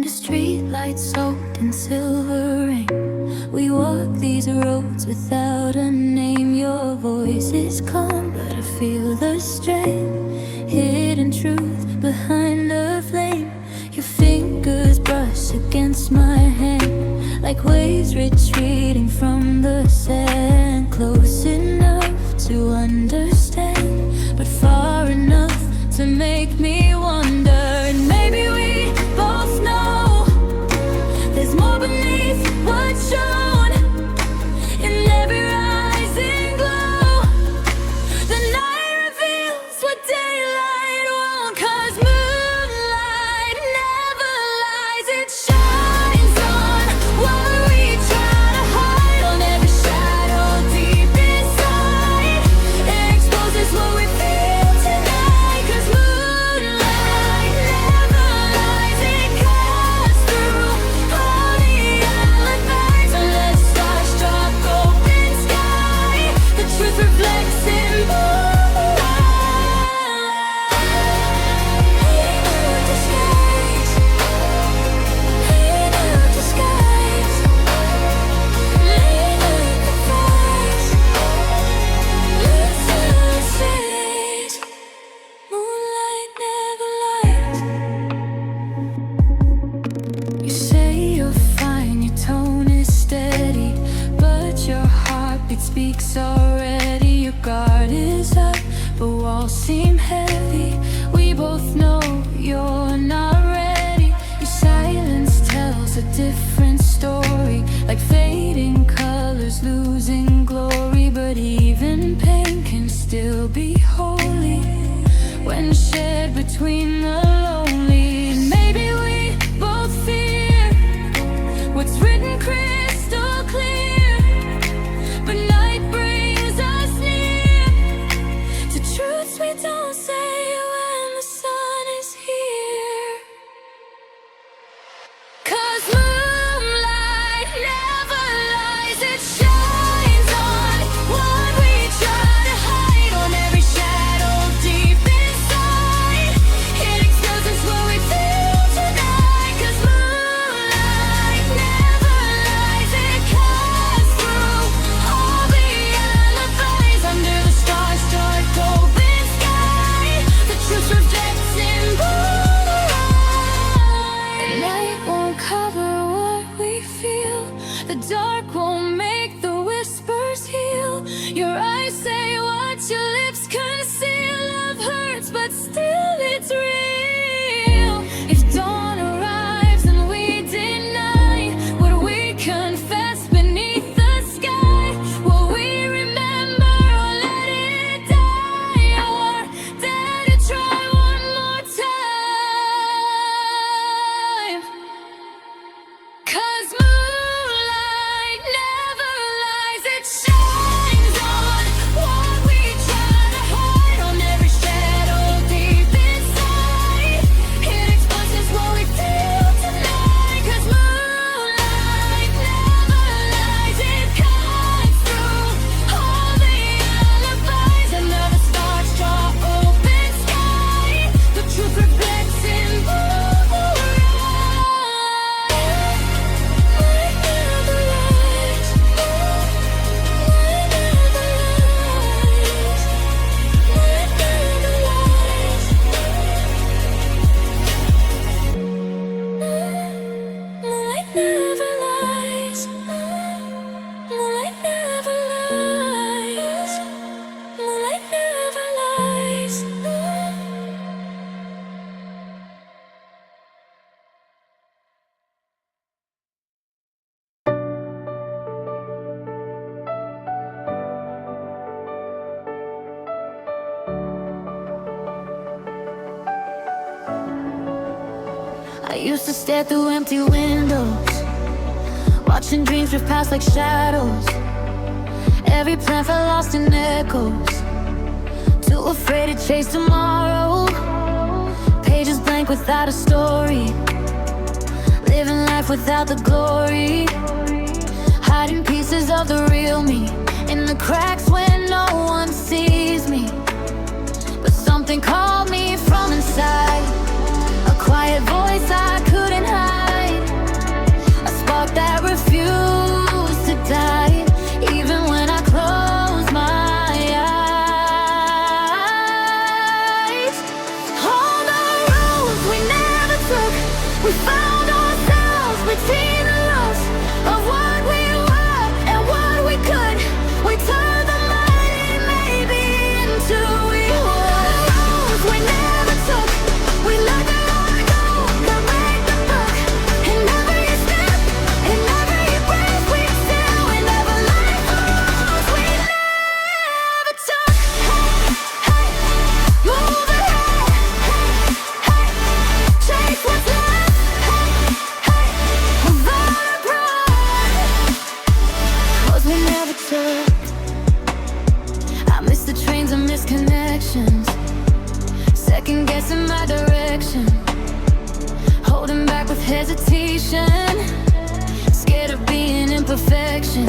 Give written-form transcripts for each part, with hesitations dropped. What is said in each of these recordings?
Under streetlights soaked in silver rain, we walk these roads without a name. Your voice is calm, but I feel the strain. Hidden truth behind the flame. Your fingers brush against my hand, like waves retreating from the sand. Close enough to understand, but far enough to make me wonder. And maybe we both know there's more beneath what's shown in every rising glow. The night reveals what daylight won't, 'cause moonlight never lies. It shines on what we try to hide, on every shadow deep inside. It exposes what we feel tonight, 'cause moonlight never lies. It cuts through all the alibis. Under the starstruck open sky, the truth reflects in moonlight. Hidden disguise, hidden disguise, hidden device. Listen, says moonlight never lies. You say you're fine, your tone is steady, but your heartbeat speaks already. Your guard is up, but walls seem heavy. We both know you're not ready. Your silence tells a different story, like fading colors losing glory. But even pain can still be holy when shared between the lonely. And maybe we both fear what's written crystal clear, but night brings us near to truths we don't say when the sun is here. 'Cause moonlight never lies. It shines on what we try to hide, on every shadow deep inside. It exposes what we feel tonight, 'cause moonlight never lies. It cuts through all the alibis. Under the starstruck open sky, the truth reflects in moonlight. The night won't cover what we feel, the dark won't make the whispers heal. Your eyes say what your lips conceal. Love hurts, but still it's real. If dawn arrives and we deny what we confess beneath the sky, will we remember or let it die? Or dare to try one more time? 'Cause moonlight never lies. It shines on what we try to hide, on every shadow deep inside. It exposes what we feel tonight, 'cause moonlight never lies. It cuts through all the alibis. Under the starstruck open sky, the truth reflects in moonlight. Moonlight never lies. Moonlight never lies. Moonlight never lies. Moonlight never lies. Moonlight never lies. Moonlight never lies. I used to stare through empty windows, watching dreams drift past like shadows. Every plan felt lost in echoes, too afraid to chase tomorrow. Pages blank without a story, living life without the glory. Hiding pieces of the real me in the cracks when no one sees me. But something called me from inside, a quiet voice I couldn't hide. hesitation, scared of being imperfection.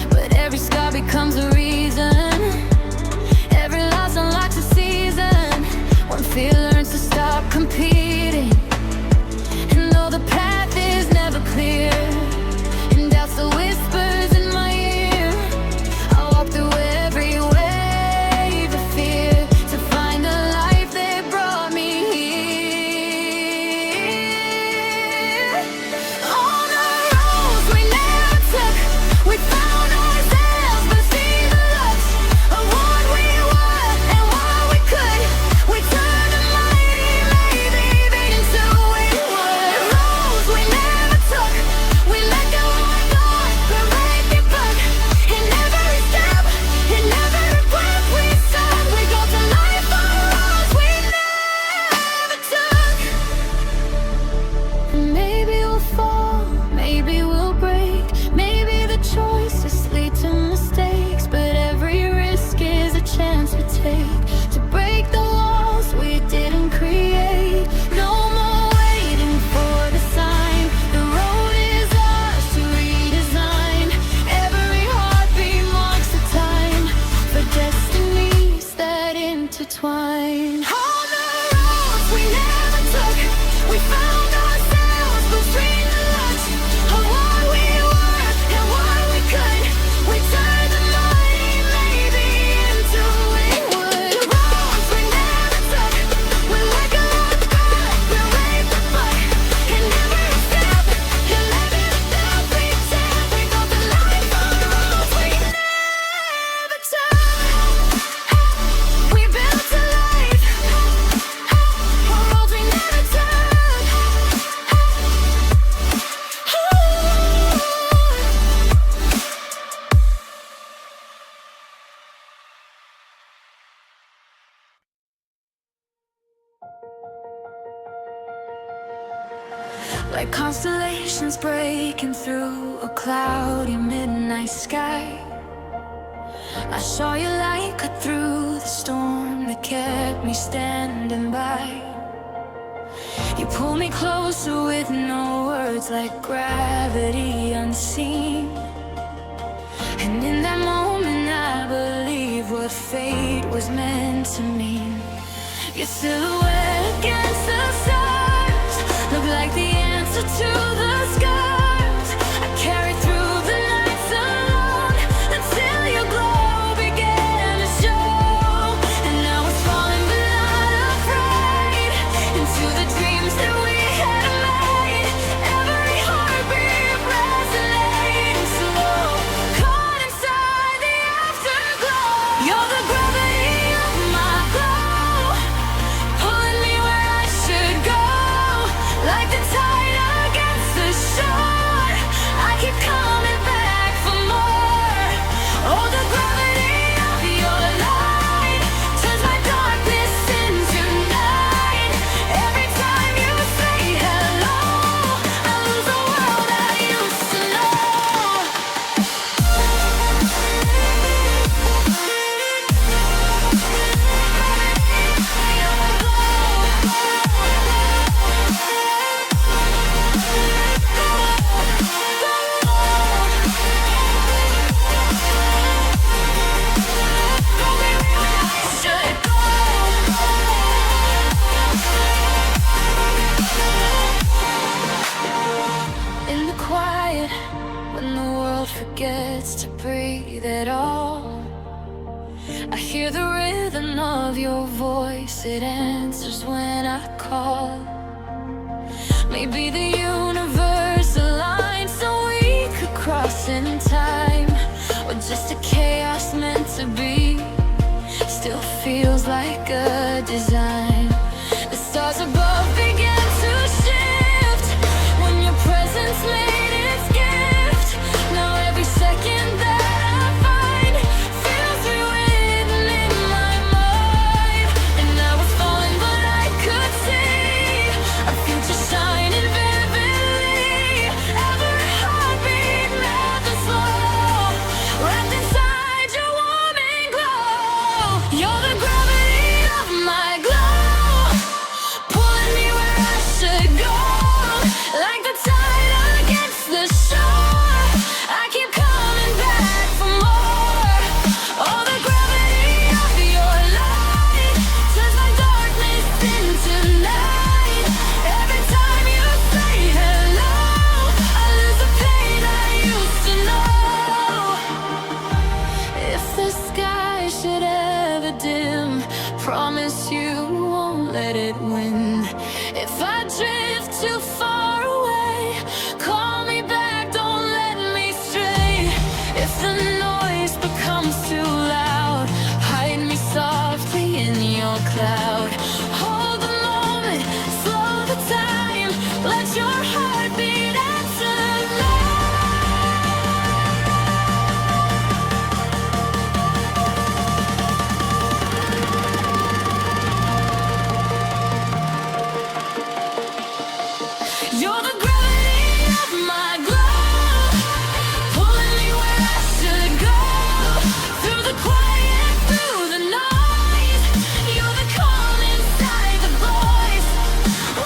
But every scar becomes a reason, every loss unlocks a season. When fear learns to stop competing, and though the path is never clear, and doubts the whispers in my ear, I walk through every wave of fear to find the life that brought me here. On the roads we never took, we found ourselves, but see the looks of what we were and what we could. We turned a mighty, maybe into we would. Roads we never took, we let go of God, but right the book. In every step, in every breath we took, we go to life on roads we never took. Maybe we'll fall, maybe we'll break, maybe the choices lead to mistakes, but every risk is a chance we take to break the walls we didn't create. No more waiting for the sign, the road is ours to redesign. Every heartbeat marks the time for destinies that intertwine. On the roads we never took, we found ourselves between the looks of what we were and what we could. We turned the mighty maybe into we would. Roads we never took, we let go of God, we raised the book. In every step, in every step we take, we go to life on roads we never took. We built a life on roads we never took. Like constellations breaking through a cloudy midnight sky, I saw your light cut through the storm that kept me standing by. You pulled me closer with no words, like gravity unseen. And in that moment I believed what fate was meant to mean. Your silhouette against the stars looked like the answer to the scars I carried through the nights alone, until your glow began to show. And I was falling but not afraid, into the dreams that we had made. Every heartbeat resonating slow, caught inside the afterglow. You're the gravity of my glow, pulling me where I should go, like the tide against the shore. I keep coming back for more. Oh, the gravity of your light turns my darkness into night. Every time you say hello, I lose the world I used to know. In the quiet, when the world forgets to breathe at all, I hear the rhythm of your voice, it answers when I call. Maybe the universe aligned so we could cross in time, or just a chaos meant to be, still feels like a design. The stars above began to shift when your presence made its gift. Now every second that I find feels rewritten in my mind. And I was falling but I could see a future shining vividly. Every heartbeat math and slow, wrapped inside your warming glow. You're the gravity of my glow, pulling me where I should go, Promise you won't let it win. If I drift too far away, call me back, don't let me stray. If the noise becomes too loud, hide me softly in your cloud. Hold the moment, slow the time, let your heart beat answer You're the gravity of my glow, pulling me where I should go. Through the quiet, through the noise, you're the calm inside the voice.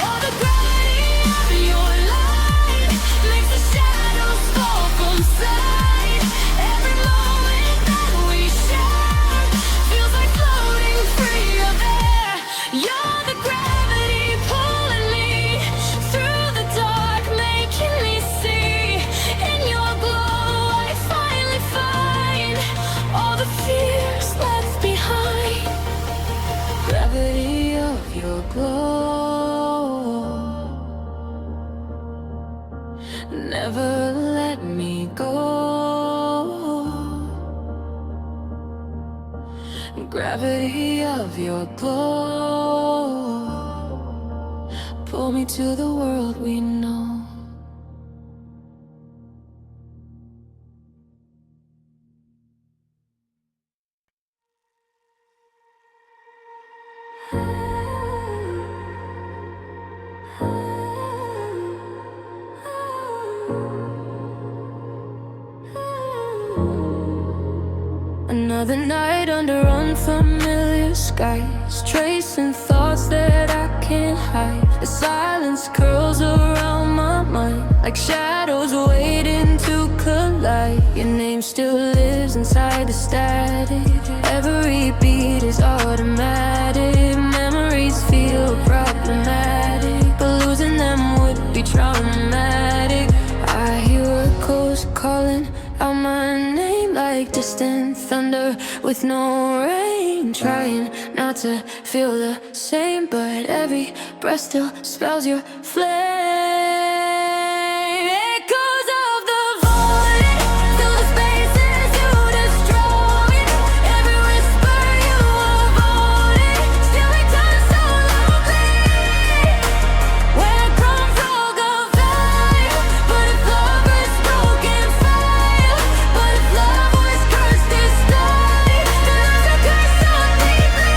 Oh, the gravity of your light makes the shadows fall from sight. Every moment that we share feels like floating free of air. You're the gravity pulling me through the dark, making me see. In your glow I finally find all the fears left behind. Gravity of your glow, never let me go. Gravity of your glow, pull me to the world we know. Another night under unfamiliar skies, tracing thoughts that I can't hide. The silence curls around my mind, like shadows waiting to collide. Your name still lives inside the static. Every beat is automatic. Memories feel problematic, but losing them would be traumatic. I hear echoes calling out my name like distant thunder with no rain. Trying not to feel the same, but every breath still spells your flame. Echoes of the void, fill the spaces you destroy. Every whisper you avoided, still returns so lonely. Where comes all the fire? But if love is broken fire, but if love was cursed this night, then there's a curse so deeply.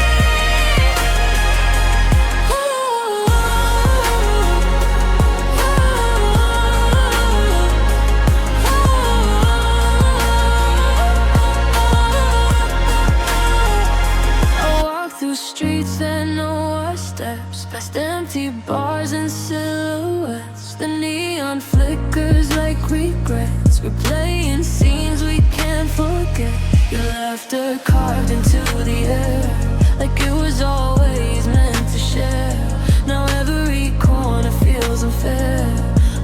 I walk through streets that know our steps, past empty bars and silhouettes. The neon flickers like regrets, replaying scenes we can't forget. Your laughter carved into the air, like it was always meant to share. Now every corner feels unfair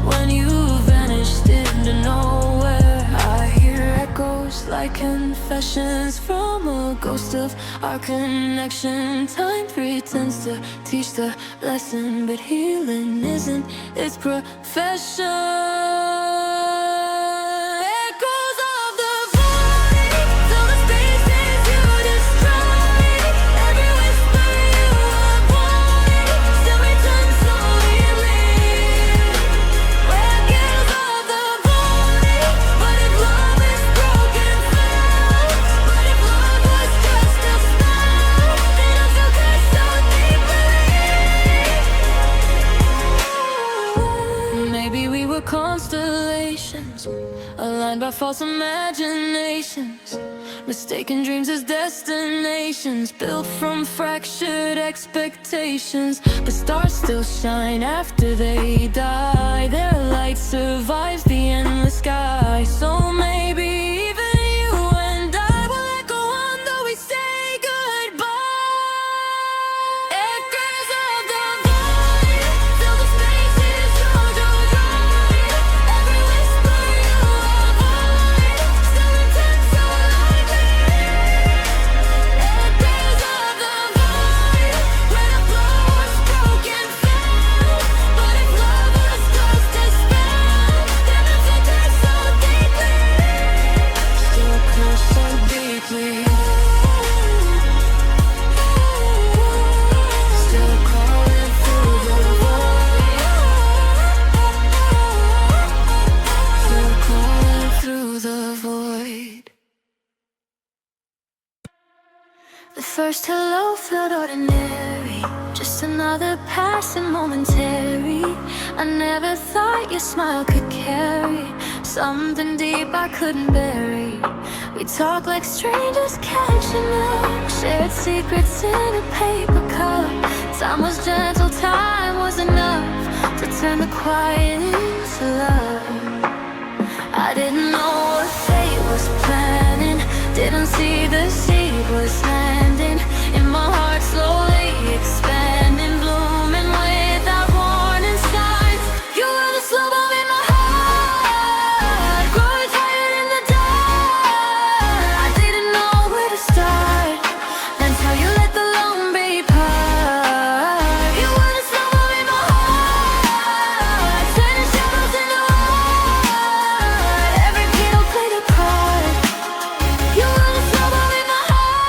when you vanished into nowhere. I hear echoes like confessions from a ghost of our connection. Time pretends to teach the lesson, but healing isn't its profession. Echoes of the void, fill the spaces you destroy. Every whisper you avoid, still returns so deeply. Echoes of the void, but if love is broken fell, but if love was just a spell, then I feel cursed so deeply. Maybe we were constellations, aligned by false imaginations, mistaken dreams as destinations, built from fractured expectations. But stars still shine after they die, their light survives the endless sky. So maybe even you and I will echo on though we say goodbye. Echoes of the void, fill the spaces you destroy. Every whisper you avoid, still returns so lightly. Echoes of the void. first hello felt ordinary, just another passing momentary. I never thought your smile could carry something deep I couldn't bury. We talk like strangers catching up, shared secrets in a paper cup. Time was gentle, time was enough to turn the quiet into love. I didn't know what fate was planning, didn't see the seed was landing in my heart, slowly expanding, blooming without warning signs. You were the slow bomb in my heart, growing tired in the dark. I didn't know where to start until you let the lonely part. You were the slow bomb in my heart, turning shadows into light. Every petal played a part. You were the slow bomb in my heart.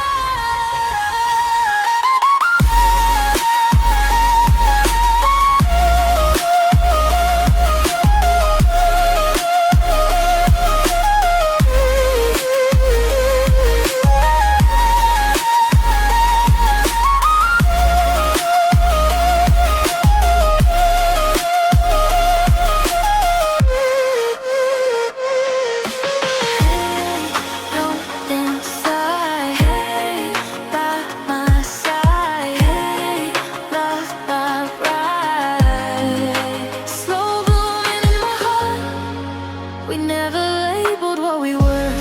We never labeled what we were,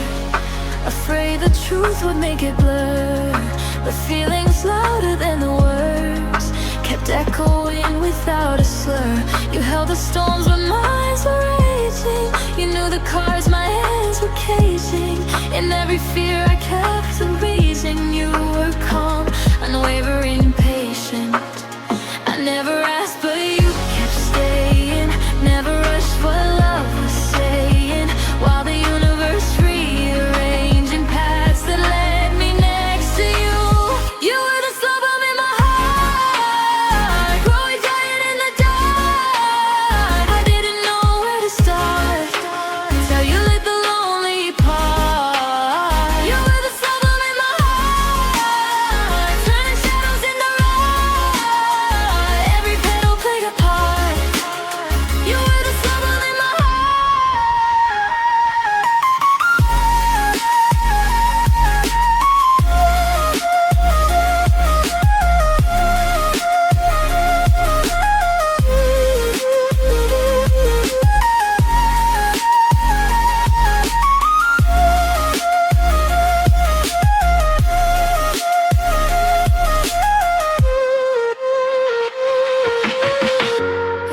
afraid the truth would make it blur. The feelings louder than the words kept echoing without a slur. You held the storms when minds were raging. You knew the cards my hands were caging. In every fear I kept a reason. You were calm, unwavering, patient. I never asked but you kept staying. Never rushed what love was saying, while the universe rearranging paths that led me next to you. You were the slow bomb in my heart, growing giant in the dark. I didn't know where to start until you lit the lonely part. You were the slow bomb in my heart, turning shadows into light. Every petal played a part. You were the slow bomb in my heart.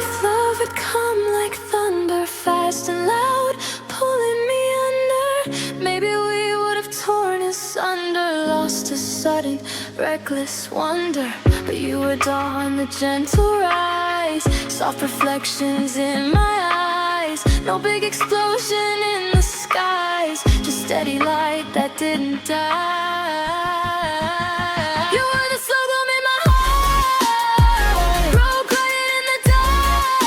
If love had come like thunder, fast and loud, pulling me under, maybe we would have torn asunder, lost to sudden, reckless wonder. But you were dawn, the gentle rise, soft reflections in my eyes. No big explosion in the skies, just steady light that didn't die. You were the slow bomb in my heart, broke quiet in the dark.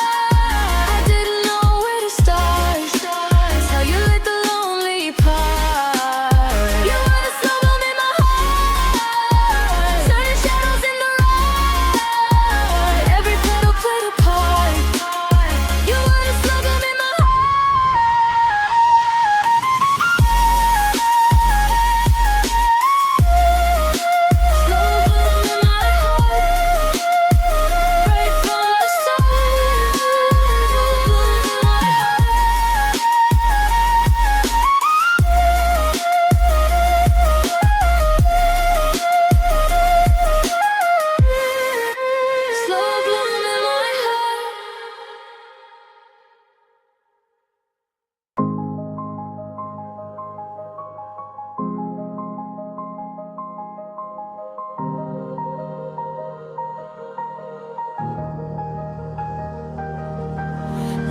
I didn't know where to start until you lit the lonely part. You were the slow bomb in my heart, turning shadows into light. Every petal played a part. You were the slow bomb in my heart.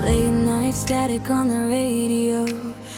Late night static on the radio,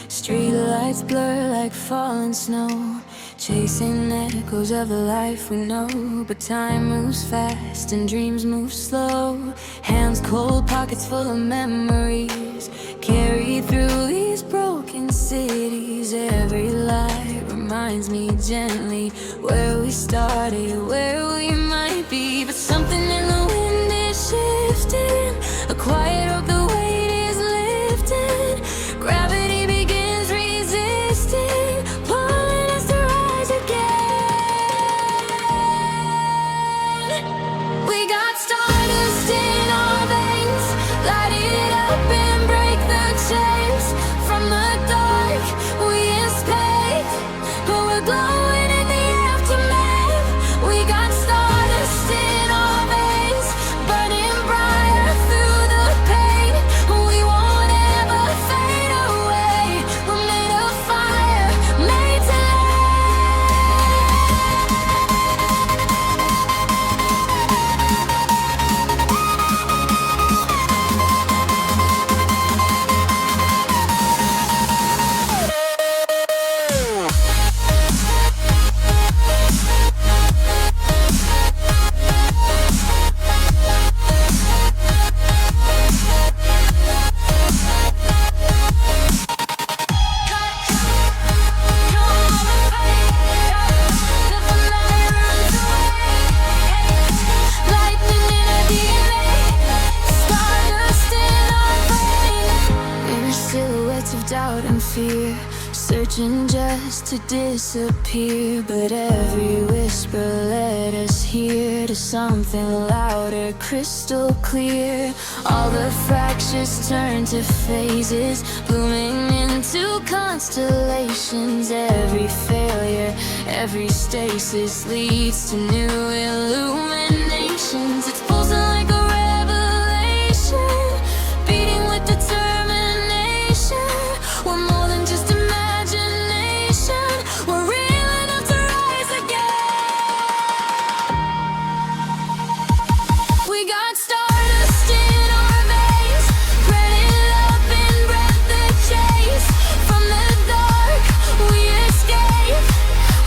street lights blur like falling snow, chasing echoes of the life we know. But time moves fast and dreams move slow. Hands cold, pockets full of memories, carried through these broken cities. Every light reminds me gently where we started, where we might be. But something in the wind is shifting, a quiet hope the weight is lifting. Gravity begins resisting, pulling us to rise again. We got stardust in our veins, light it up and break the chains. From the dark we escape, but we're glowing in the aftermath. We got stardust in our veins, burning brighter through the pain. We won't ever fade away, we're made of fire, made to doubt and fear, searching just to disappear. But every whisper led us here to something louder, crystal clear. All the fractures turn to phases, blooming into constellations. Every failure, every stasis leads to new illuminations. It's pulsing like a revelation, beating with determination. We're more than just imagination, we're real enough to rise again. We got stardust in our veins, spreading up and breath the chase. From the dark we escape,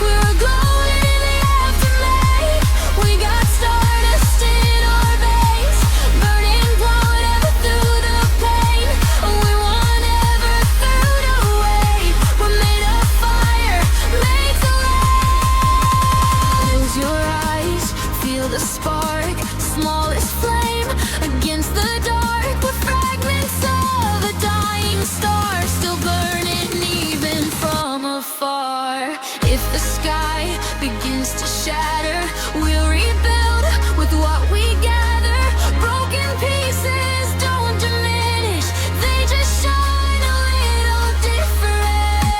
we were glowing in the aftermath. We got stardust in our veins, burning whatever through the pain. We won't ever fade away, we're made of fire, made to last. Close your eyes, feel the spark, smallest flame against the dark. We're fragments of a dying star, still burning even from afar. If the sky begins to shatter, we'll rebuild with what we gather. Broken pieces don't diminish, they just shine a little different.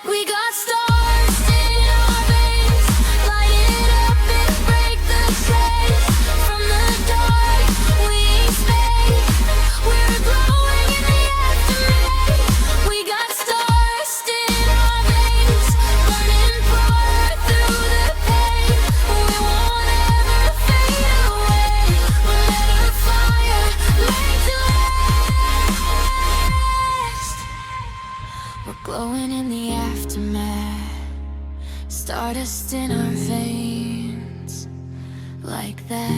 We got stars in our veins, light it up and break the chains. From the dark we escape, we're glowing in the aftermath. We got stars in our veins, burning bright through the pain. We won't ever fade away, we're made of fire, made to last. We're glowing in the aftermath, stardust in our veins, like that.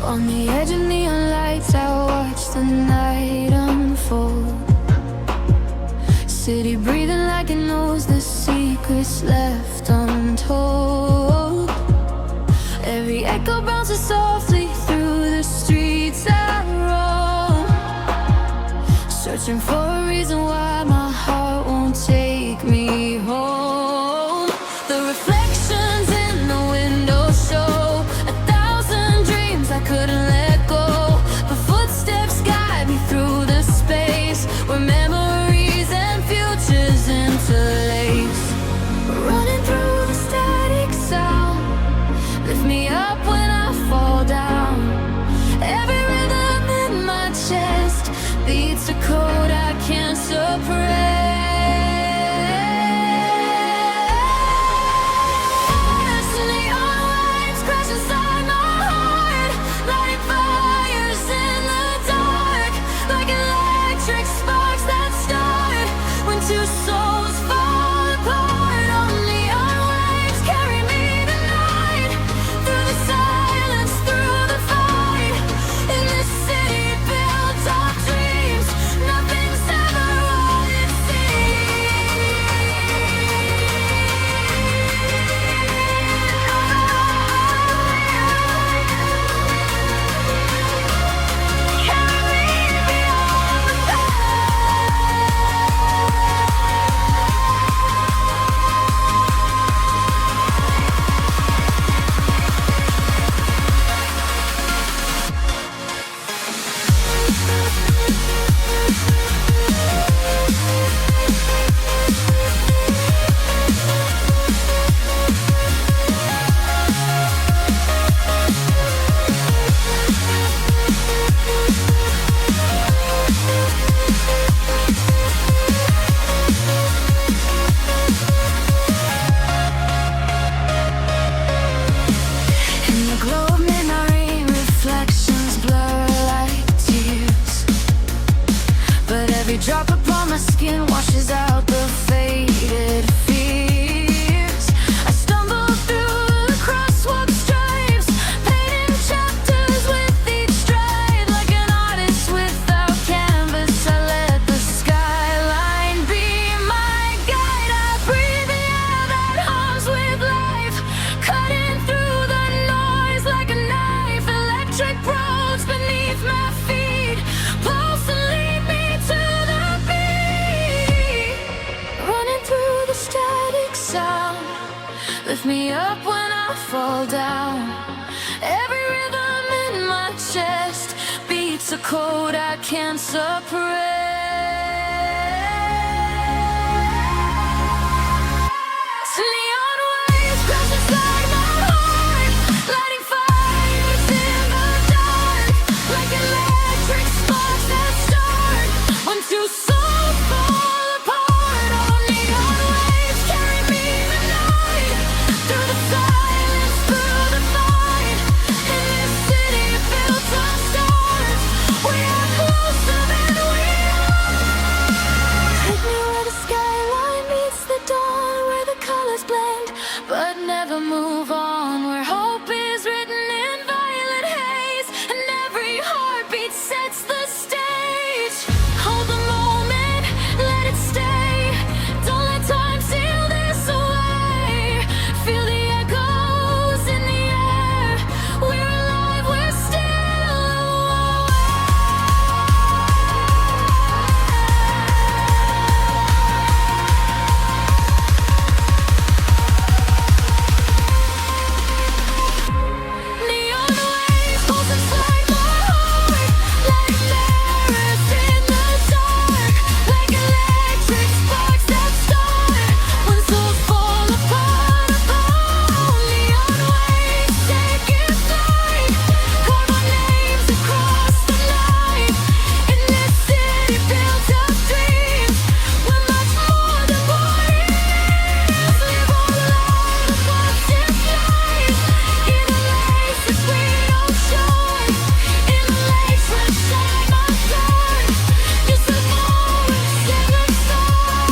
On the edge of neon lights, I watch the night unfold. City breathing like it knows the secrets left untold. Every echo bounces softly through the streets I roam, searching for a reason why my heart won't take me home. The reflections in the window show 1,000 dreams I couldn't let go, but footsteps guide me through the space where memories and futures interlace. Running through the static sound, lift me up when I fall down. Every rhythm in my chest beats a code I can't suppress. Neon lights crash inside my heart, lighting fires in the dark. lift me up when I fall down. Every rhythm in my chest beats a chord I can't suppress. Neon waves crash inside my heart, lighting fires in the dark, like electric sparks that start when two souls fall apart. Oh, neon waves carry me tonight, through the silence, through the fight. In this city built on stars, we are closer than we are. Take me where the skyline meets the dawn, where the colors blend but never move on, where hope is written in violet haze and every heartbeat sets the stage. Hold the moment, let it stay, don't let time steal this away. Feel the echoes in the air, we're alive, we're still awake. Neon waves pulse inside my heart, like mirrors in the dark, like electric sparks that start when souls fall apart. Neon waves taking flight, carve our names across the night. In this city built of dreams, we're much more than bodies. Live our lives with what's in flight. In the laces we don't show, in the lace where shine my stars. You said moments in the stars.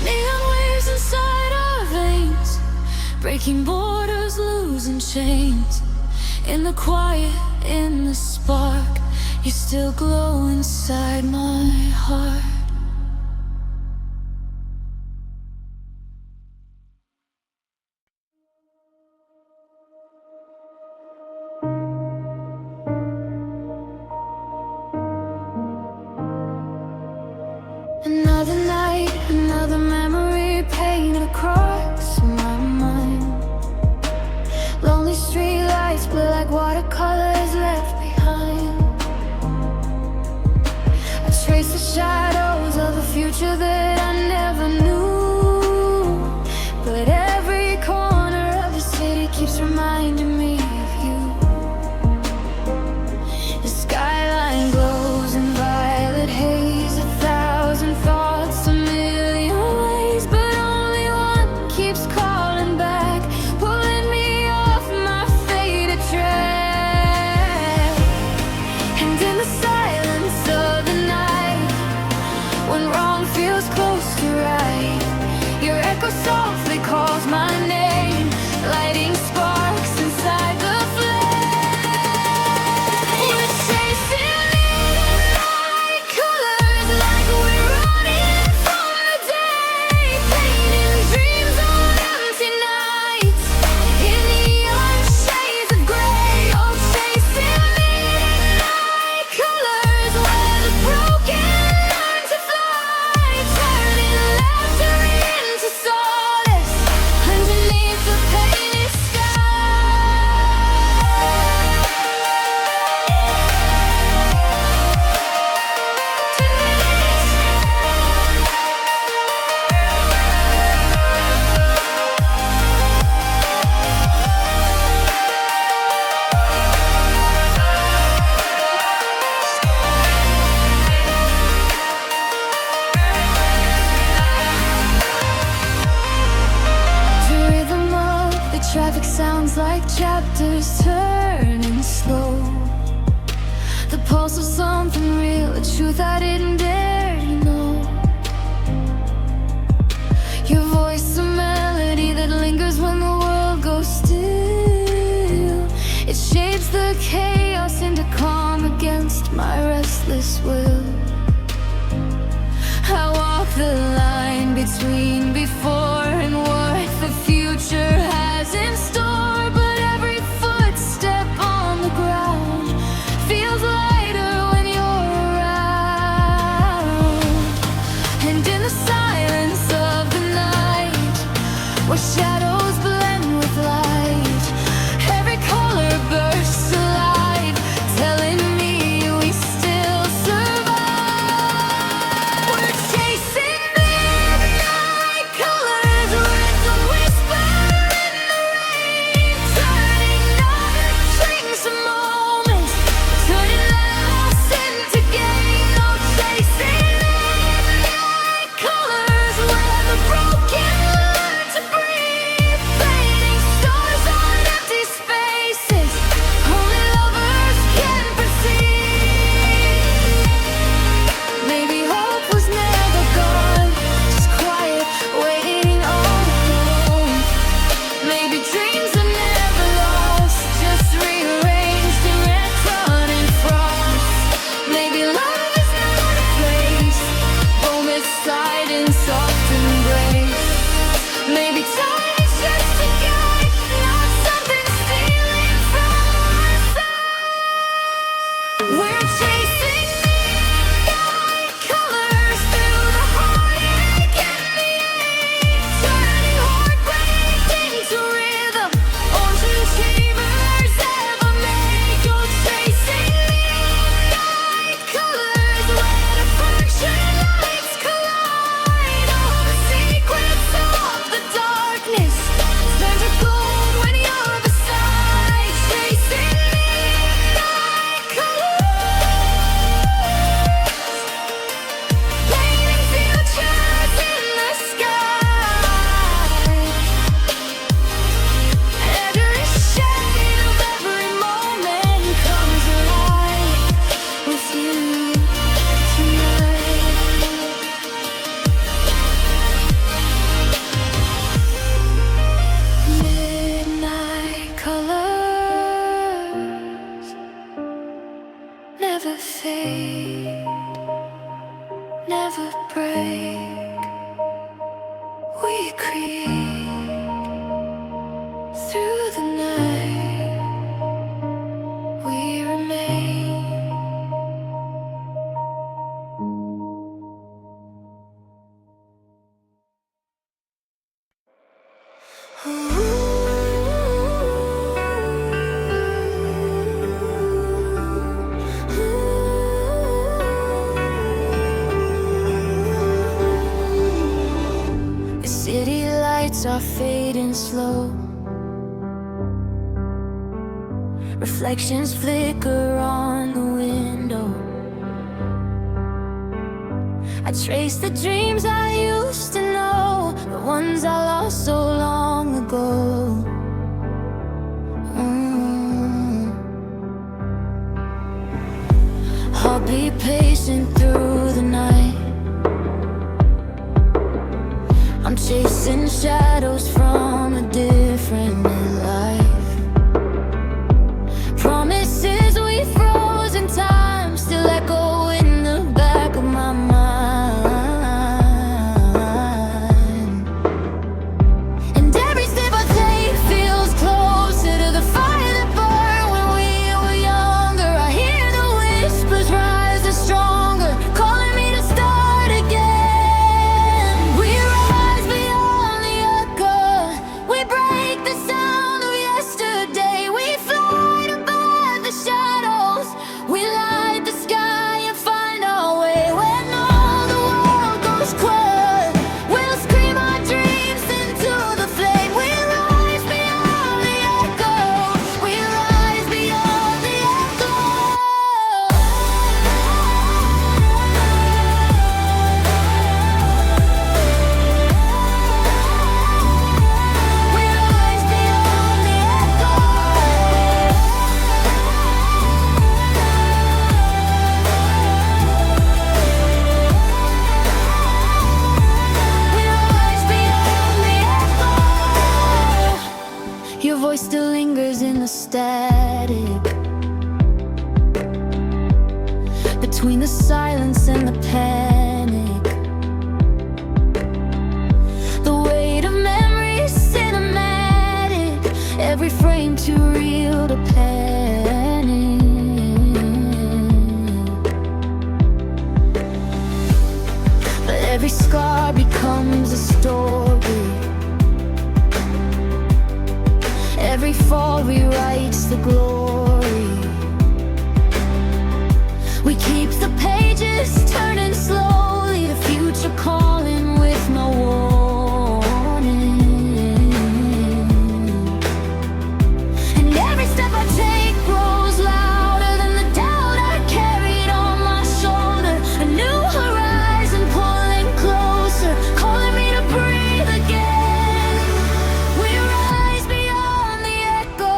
Neon waves inside our veins, breaking borders, losing chains. In the quiet, in the spark, you still glow inside my heart. Another night, another memory painted across my mind. Lonely streetlights blur like watercolors left behind. I trace the shadows of a future that I never knew, but every corner of the city keeps reminding me of you. The skyline glows in violet haze, a thousand thoughts, a million ways, but only one keeps calling back, pulling me off my faded track. And in the silence of the night, when wrong feels close to right, your echo softly calls my name, lighting sparks inside the flame. We're chasing midnight colors like we're running from the day, painting dreams on empty nights in neon shades of gray. Oh, chasing midnight colors where the broken learn to fly, turning laughter into solace underneath the painted sky. The rhythm of the traffic sounds like chapters turning slow. The pulse of something real, a truth I didn't dare to know. Your voice, a melody that lingers when the world goes still. It shapes the chaos into calm against my restless will. I walk the line between before and what the future has in store, but every footstep on the ground feels lighter when you're around. And in the silence of the night, never break. We create through the night. We remain. City lights are fading slow. Reflections flicker on the window. I trace the dreams I used to know, the ones I lost so long ago. I'll be patient through the night. I'm chasing shadows from a different life. Promises we froze in time still echo in the back of my mind. And every step I take feels closer to the fire that burned when we were younger. I hear the whispers rising stronger, calling me to start again. We rise beyond the echo. We break the sound of yesterday. We fly above the shadows. We light the sky and find our way. When all the world goes quiet, we'll scream our dreams into the flame. We rise beyond the echo. We rise beyond the echo. We rise beyond the echo. We rise beyond the echo. Your voice still lingers in the static, between the silence and the panic. The weight of memory is cinematic, every frame too real to panic. But every scar becomes a story. Every fall rewrites the glory. We keep the pages turning slowly, the future calling with no warning. And every step I take grows louder than the doubt I carried on my shoulder. A new horizon pulling closer, calling me to breathe again. We rise beyond the echo.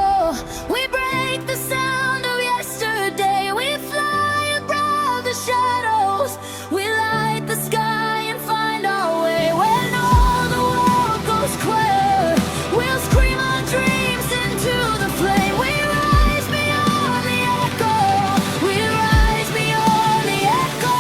We break the sound of yesterday. We fly above the shadows. We light the sky and find our way. When all the world goes quiet, we'll scream our dreams into the flame. We rise beyond the echo. We rise beyond the echo.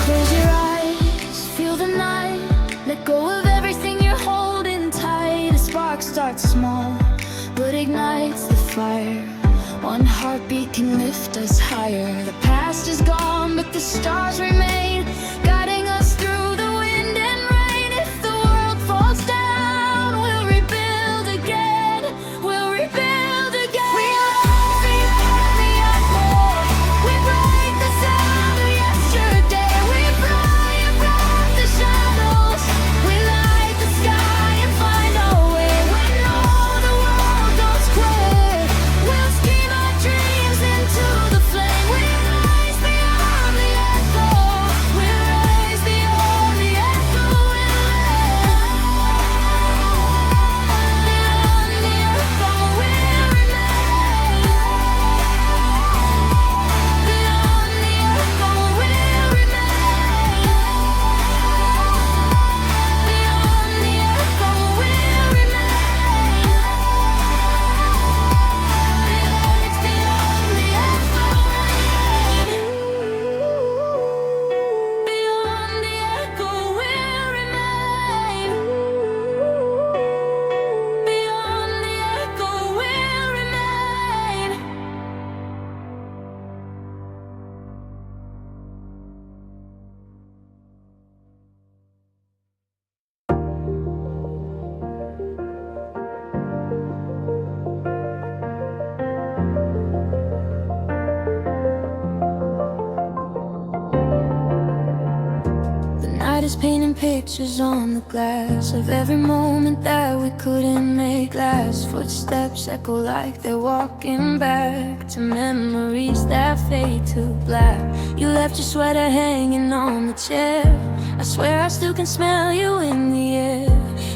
Close your eyes, feel the night. Let go of everything you're holding tight. A spark starts small, but ignites the fire. One heartbeat can lift us higher. The past is gone, but the stars remain, guiding us through the wind and rain. If the world falls down, we'll rebuild again. We'll rebuild again. We rise beyond the echo. We break the sound of yesterday. We fly above the shadows. We light the sky and find our way. When all the world goes quiet, we'll scream our dreams into the flame. We rise beyond the echo. is painting pictures on the glass of every moment that we couldn't make last. Footsteps echo like they're walking back to memories that fade to black. You left your sweater hanging on the chair. I swear I still can smell you in the air.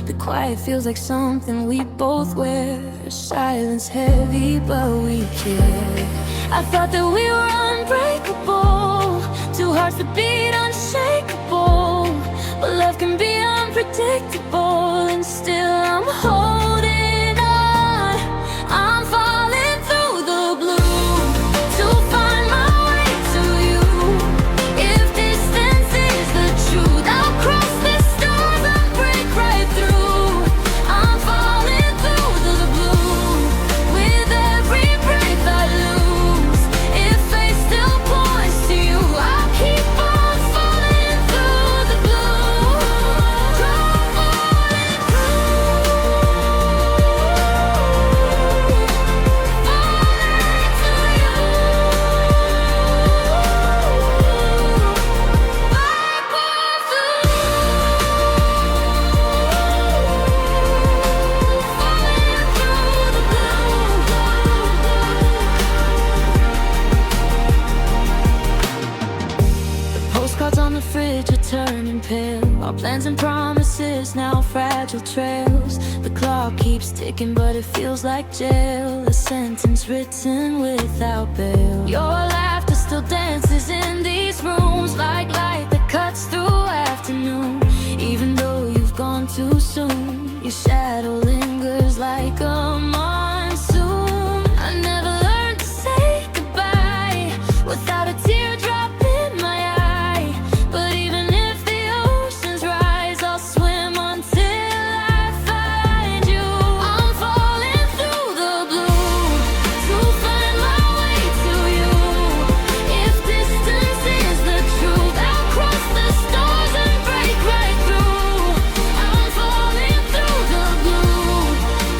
The quiet feels like something we both wear. Silence heavy, but we care. I thought that we were unbreakable, two hearts that beat unshakable. But love can be unpredictable, and still I'm holding on. I'm falling through the blue to find my way to you. If distance is the truth, I'll cross the stars and break right through. I'm falling through the blue with every breath I lose. If fate still points to you, I'll keep on falling through the blue. Falling Postcards on the fridge are turning pale. Our plans and promises now fragile trails. The clock keeps ticking, but it feels like jail. A sentence written without bail. Your laughter still dances in these rooms like light that cuts through afternoon. Even though you've gone too soon, your shadow lingers like a monsoon. I never learned to say goodbye without a teardrop in my eye. But even if the oceans rise, I'll swim until I find you. I'm falling through the blue to find my way to you. If distance is the truth, I'll cross the stars and break right through. I'm falling through the blue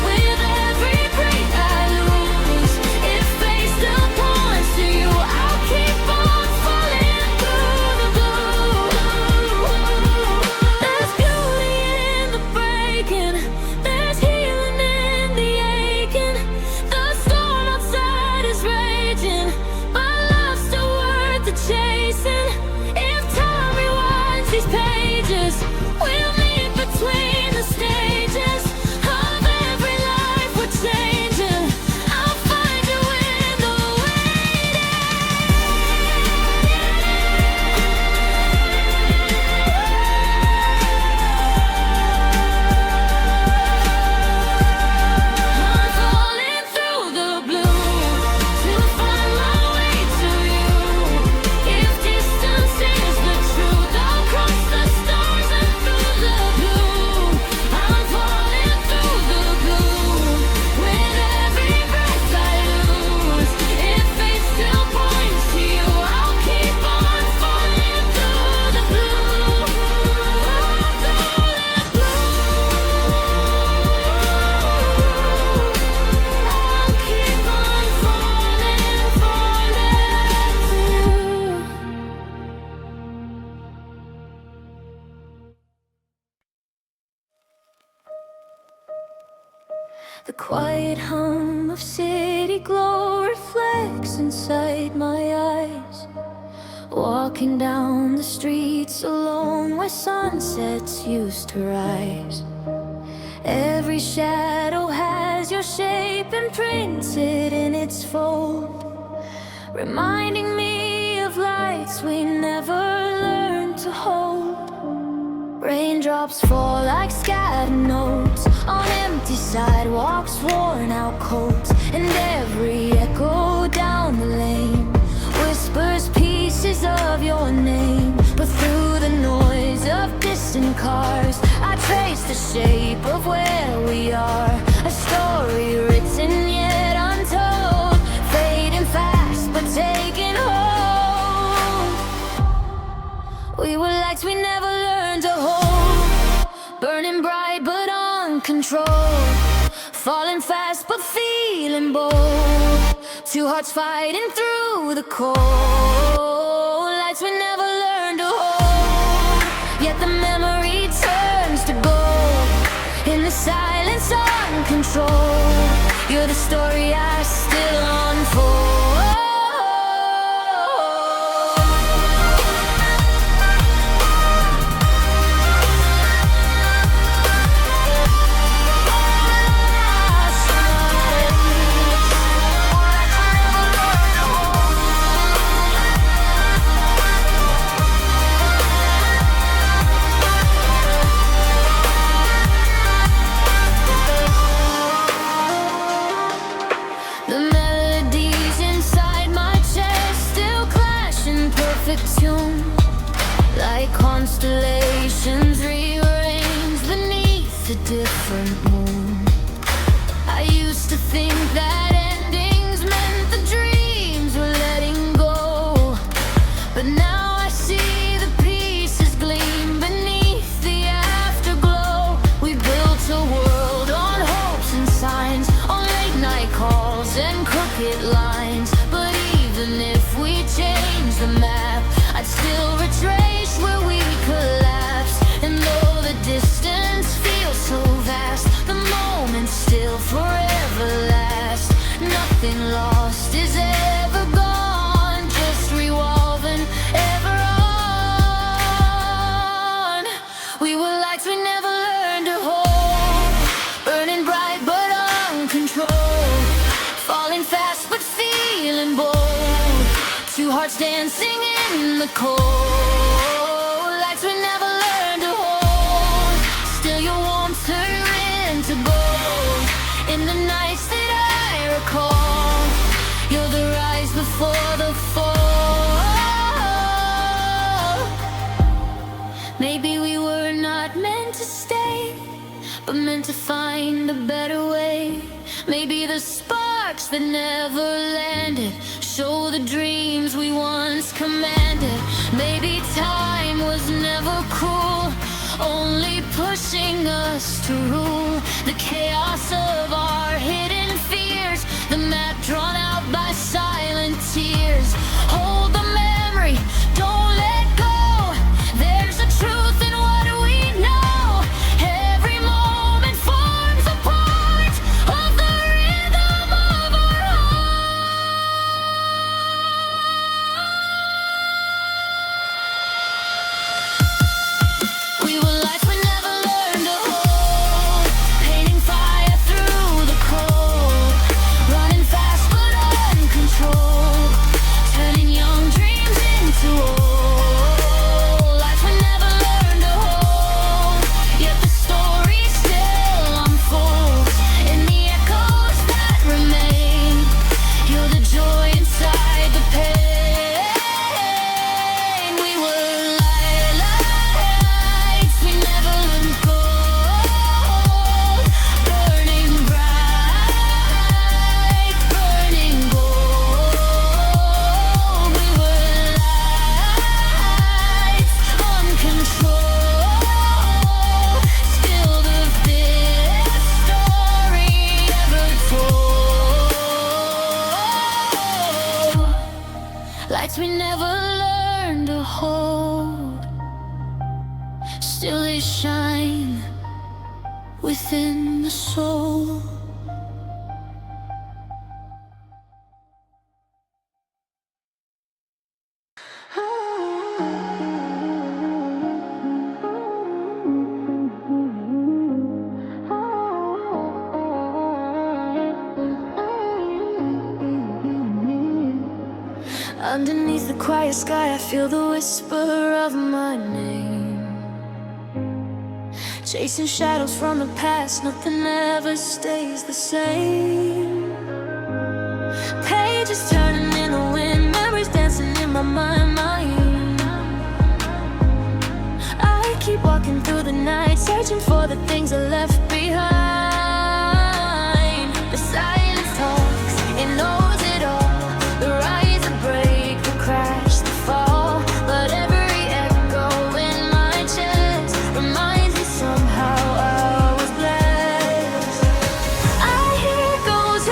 with every breath I lose. If fate still points to you, I'll keep on falling through the blue. There's beauty in the breaking, there's healing in the aching. The storm outside is raging, but love's still worth the chasing. If time rewinds these pages, we'll meet between the stages of every life we're changing. I'll find you in the waiting. I'm falling through the blue to find my way to you. If distance is the truth, I'll cross the stars and through the blue. I'm falling through the blue with every breath I lose. If fate still points to you, I'll keep on falling through the blue. I'll keep on falling The quiet hum of city glow reflects inside my eyes. Walking down the streets alone where sunsets used to rise. Every shadow has your shape imprinted in its fold, reminding me of lights we never learned to hold. Raindrops fall like scattered notes on empty sidewalks, worn out coats, and every echo down the lane whispers pieces of your name. But through the noise of distant cars, I trace the shape of where we are. A story written yet untold, fading fast but taking hold. We were lights we never learned to hold, burning bright but uncontrolled, falling fast but feeling bold. Two hearts fighting through the cold, lights we never learned to hold. Yet the silence on control. You're the story I still unfold. The melodies inside my chest still clash in perfect tune, like constellations rearranged beneath a different moon. I used to think that endings meant the dreams were letting go, but now I see the pieces gleam beneath the afterglow. We built a world on hopes and signs, on late night calls and crooked lines. But even if we change the map, I'd still retrace where we collapsed. And though the distance feels so vast, the moment still forever lasts. Nothing lost is ever gone, just revolving ever on. We were lights we never learned to hold, burning bright but uncontrolled, falling fast but feeling bold. Two hearts dancing in the cold, lights we never learned to hold. Still your warmth turn into gold in the nights that I recall. You're the rise before the fall. Maybe we were not meant to stay, but meant to find a better way. Maybe the sparks that never landed show the dreams we once commanded. Maybe time was never cruel, only pushing us to rule the chaos of our hidden fears, the map drawn out by silent tears. Hold the memory, don't let go. There's a truth in what we know. Every moment forms a part of the rhythm of our heart. We were lights we never learned to hold, painting fire through the cold, running fast but uncontrolled, turning young dreams into old. Lights we never learned to hold, yet the story still unfolds in the echoes that remain. You're the joy inside the pain. We were lights we never let go, burning bright, burning gold. We were lights uncontrolled, still the best story ever told. Lights we never learned to hold, still they shine within the soul. Underneath the quiet sky, I feel the whisper of my name, chasing shadows from the past. Nothing ever stays the same. Pages turning in the wind, memories dancing in my mind. I keep walking through the night, searching for the things I left behind. The silence talks, it knows it all. The rise, the break, the crash, the fall. But every echo in my chest reminds me somehow I was blessed. I hear ghosts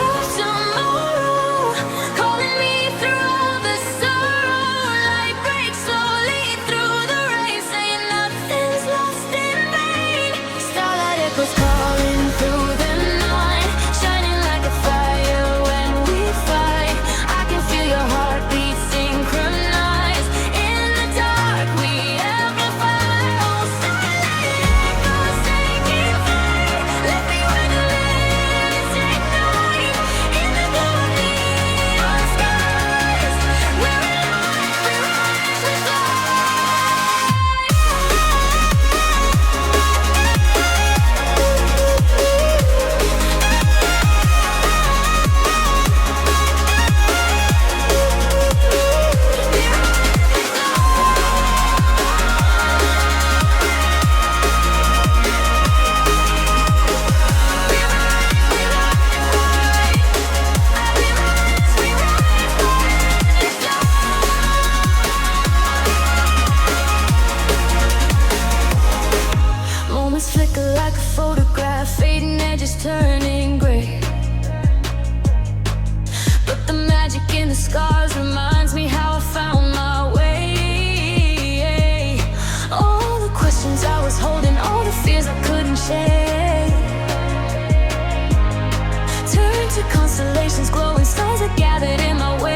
to constellations, glowing stars are gathered in my wake.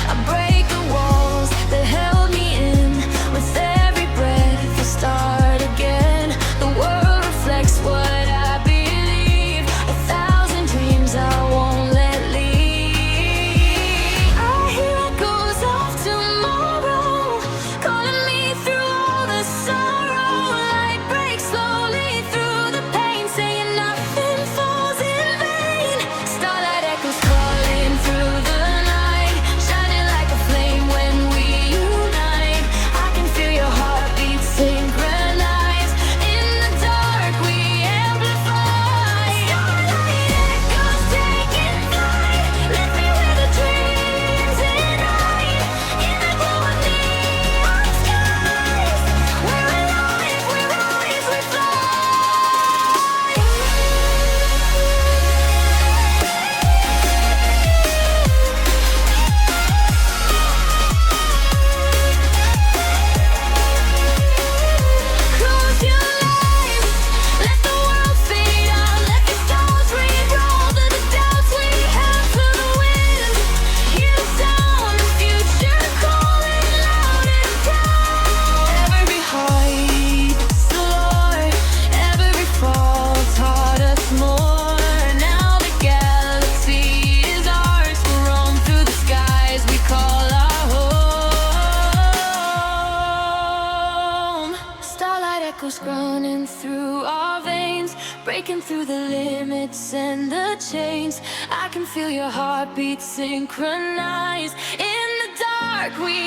I break the walls that held me in. With every breath I start again. The world reflects what I believe. 1,000 dreams I won't let leave. I hear echoes of tomorrow calling me through all the sorrow. Light breaks slowly through the pain, saying nothing falls in vain. Starlight echoes calling through the night, shining like a flame when we unite. I can feel your heartbeat synchronize. In the dark we amplify. Starlight echoes taking flight, lift me where the dreams ignite. In the glow of neon skies, we're alive, we rise, we fly. Close your eyes, let the world fade out, let the stars re-roll the doubts we have for the wind. Hear the sound of future calling loud and proud. Every height soared, every fall taught us more. Now the galaxy is ours, we'll roam through the skies we call our home. Starlight echoes running through our veins, breaking through the limits and the chains. I can feel your heartbeat synchronize. In the dark we